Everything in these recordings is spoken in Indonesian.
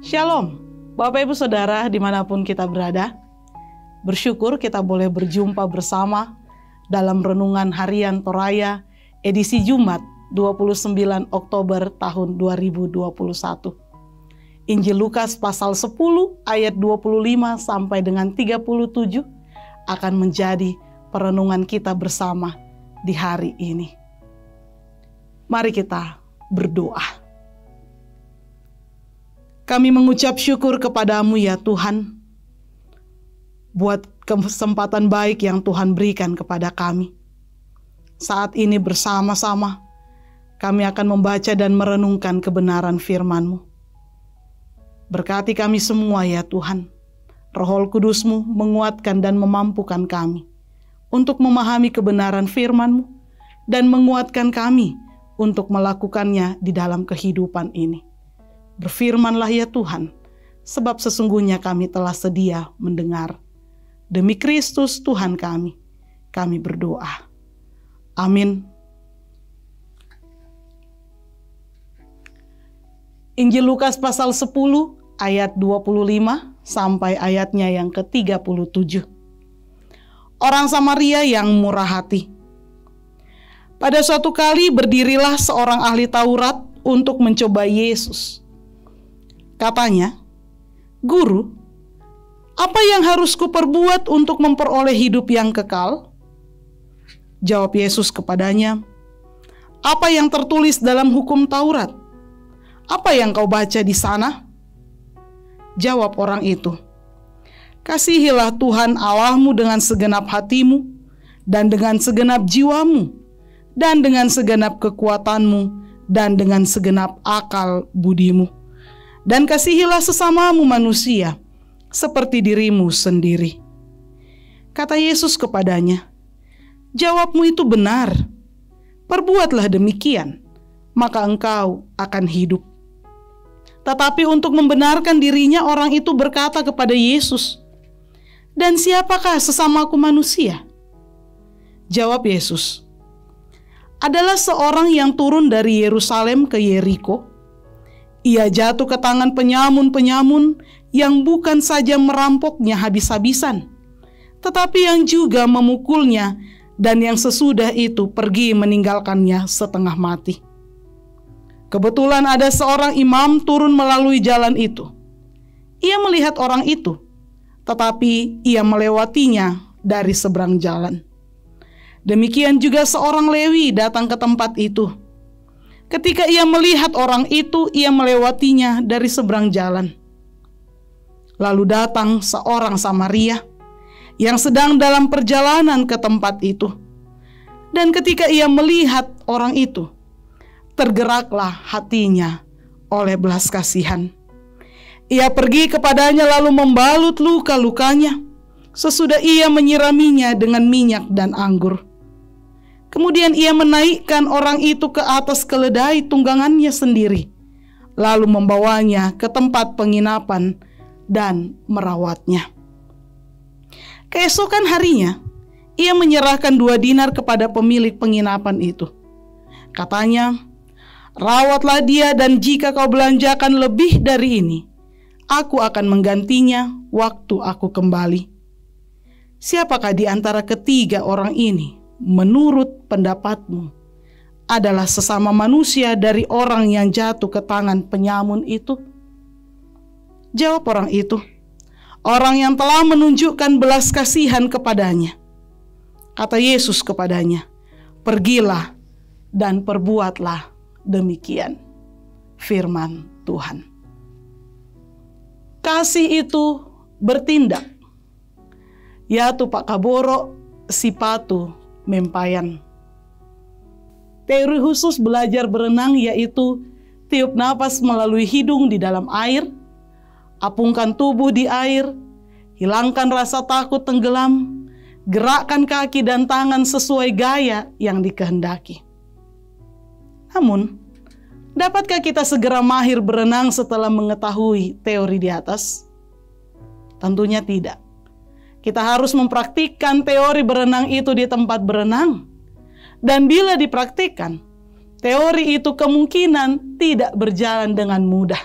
Shalom, Bapak Ibu Saudara dimanapun kita berada. Bersyukur kita boleh berjumpa bersama dalam Renungan Harian Toraya edisi Jumat 29 Oktober tahun 2021. Injil Lukas pasal 10 ayat 25 sampai dengan 37 akan menjadi perenungan kita bersama di hari ini. Mari kita berdoa. Kami mengucap syukur kepadamu ya Tuhan, buat kesempatan baik yang Tuhan berikan kepada kami. Saat ini bersama-sama, kami akan membaca dan merenungkan kebenaran firman-Mu. Berkati kami semua ya Tuhan, Roh Kudus-Mu menguatkan dan memampukan kami untuk memahami kebenaran firman-Mu dan menguatkan kami untuk melakukannya di dalam kehidupan ini. Berfirmanlah ya Tuhan, sebab sesungguhnya kami telah sedia mendengar. Demi Kristus Tuhan kami berdoa. Amin. Injil Lukas pasal 10 ayat 25 sampai ayatnya yang ke-37. Orang Samaria yang murah hati. Pada suatu kali berdirilah seorang ahli Taurat untuk mencoba Yesus. Katanya, "Guru, apa yang harus kuperbuat untuk memperoleh hidup yang kekal?" Jawab Yesus kepadanya, "Apa yang tertulis dalam hukum Taurat? Apa yang kau baca di sana?" Jawab orang itu, "Kasihilah Tuhan Allahmu dengan segenap hatimu, dan dengan segenap jiwamu, dan dengan segenap kekuatanmu, dan dengan segenap akal budimu. Dan kasihilah sesamamu manusia, seperti dirimu sendiri." Kata Yesus kepadanya, "Jawabmu itu benar. Perbuatlah demikian, maka engkau akan hidup." Tetapi untuk membenarkan dirinya, orang itu berkata kepada Yesus, "Dan siapakah sesamaku manusia?" Jawab Yesus, "Adalah seorang yang turun dari Yerusalem ke Yeriko. Ia jatuh ke tangan penyamun-penyamun yang bukan saja merampoknya habis-habisan, tetapi yang juga memukulnya, dan yang sesudah itu pergi meninggalkannya setengah mati. Kebetulan ada seorang imam turun melalui jalan itu. Ia melihat orang itu, tetapi ia melewatinya dari seberang jalan. Demikian juga seorang Lewi datang ke tempat itu. Ketika ia melihat orang itu, ia melewatinya dari seberang jalan. Lalu datang seorang Samaria yang sedang dalam perjalanan ke tempat itu. Dan ketika ia melihat orang itu, tergeraklah hatinya oleh belas kasihan. Ia pergi kepadanya lalu membalut luka-lukanya, sesudah ia menyiraminya dengan minyak dan anggur. Kemudian ia menaikkan orang itu ke atas keledai tunggangannya sendiri, lalu membawanya ke tempat penginapan dan merawatnya. Keesokan harinya, ia menyerahkan 2 dinar kepada pemilik penginapan itu. Katanya, "Rawatlah dia, dan jika kau belanjakan lebih dari ini, aku akan menggantinya waktu aku kembali." Siapakah di antara ketiga orang ini, menurut pendapatmu, adalah sesama manusia dari orang yang jatuh ke tangan penyamun itu? Jawab orang itu, "Orang yang telah menunjukkan belas kasihan kepadanya." Kata Yesus kepadanya, "Pergilah dan perbuatlah demikian." Firman Tuhan. Kasih itu bertindak. Ya tu Pak Kaboro sipatu mempayan. Teori khusus belajar berenang yaitu tiup napas melalui hidung di dalam air, apungkan tubuh di air, hilangkan rasa takut tenggelam, gerakkan kaki dan tangan sesuai gaya yang dikehendaki. Namun, dapatkah kita segera mahir berenang setelah mengetahui teori di atas? Tentunya tidak. Kita harus mempraktikkan teori berenang itu di tempat berenang. Dan bila dipraktikkan, teori itu kemungkinan tidak berjalan dengan mudah.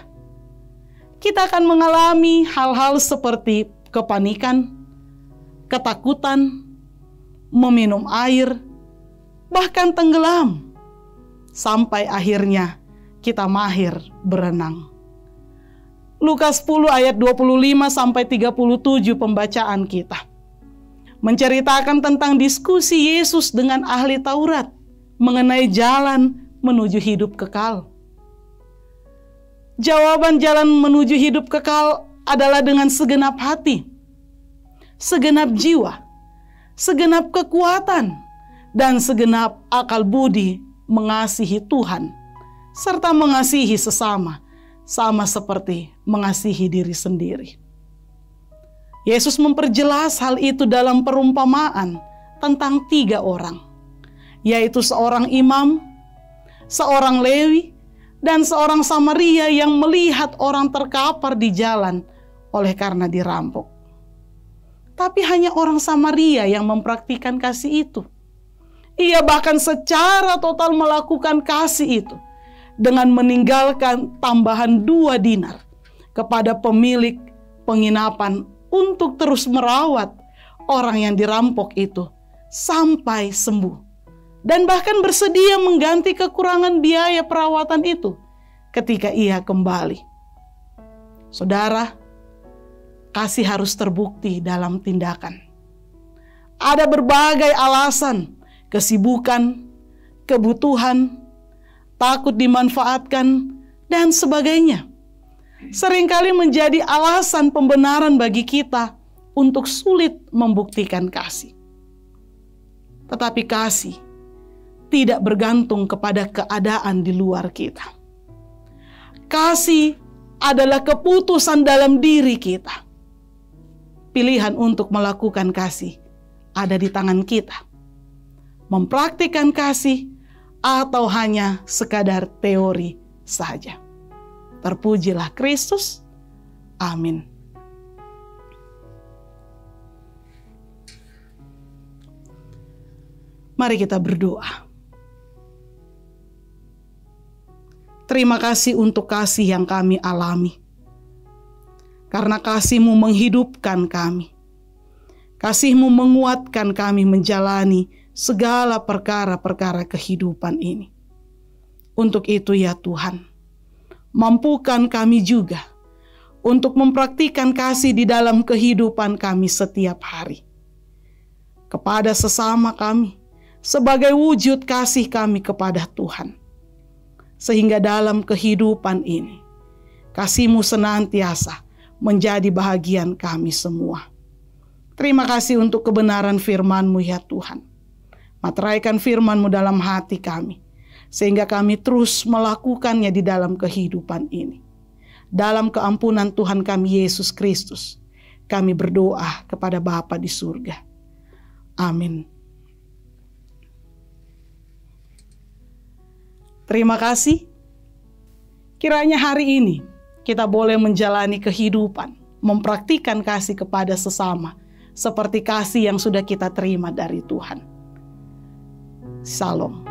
kita akan mengalami hal-hal seperti kepanikan, ketakutan, meminum air, bahkan tenggelam, sampai akhirnya kita mahir berenang. Lukas 10 ayat 25 sampai 37 pembacaan kita menceritakan tentang diskusi Yesus dengan ahli Taurat mengenai jalan menuju hidup kekal. Jawaban jalan menuju hidup kekal adalah dengan segenap hati, segenap jiwa, segenap kekuatan, dan segenap akal budi mengasihi Tuhan, serta mengasihi sesama, sama seperti mengasihi diri sendiri. Yesus memperjelas hal itu dalam perumpamaan tentang 3 orang, yaitu seorang imam, seorang Lewi, dan seorang Samaria yang melihat orang terkapar di jalan oleh karena dirampok. Tapi hanya orang Samaria yang mempraktikkan kasih itu. Ia bahkan secara total melakukan kasih itu dengan meninggalkan tambahan 2 dinar kepada pemilik penginapan untuk terus merawat orang yang dirampok itu sampai sembuh. Dan bahkan bersedia mengganti kekurangan biaya perawatan itu ketika ia kembali. Saudara, kasih harus terbukti dalam tindakan. Ada berbagai alasan, kesibukan, kebutuhan, takut dimanfaatkan, dan sebagainya. Seringkali menjadi alasan pembenaran bagi kita untuk sulit membuktikan kasih. Tetapi kasih tidak bergantung kepada keadaan di luar kita. Kasih adalah keputusan dalam diri kita. Pilihan untuk melakukan kasih ada di tangan kita. Mempraktikkan kasih atau hanya sekadar teori saja. Terpujilah Kristus. Amin. Mari kita berdoa. Terima kasih untuk kasih yang kami alami. Karena kasih-Mu menghidupkan kami. Kasih-Mu menguatkan kami menjalani segala perkara-perkara kehidupan ini. Untuk itu ya Tuhan, mampukan kami juga untuk mempraktikkan kasih di dalam kehidupan kami setiap hari. Kepada sesama kami, sebagai wujud kasih kami kepada Tuhan. Sehingga dalam kehidupan ini, kasih-Mu senantiasa menjadi bahagian kami semua. Terima kasih untuk kebenaran firman-Mu ya Tuhan. Materaikan firman-Mu dalam hati kami, sehingga kami terus melakukannya di dalam kehidupan ini. Dalam keampunan Tuhan kami Yesus Kristus, kami berdoa kepada Bapa di surga. Amin. Terima kasih. Kiranya hari ini kita boleh menjalani kehidupan, mempraktikkan kasih kepada sesama, seperti kasih yang sudah kita terima dari Tuhan. Shalom.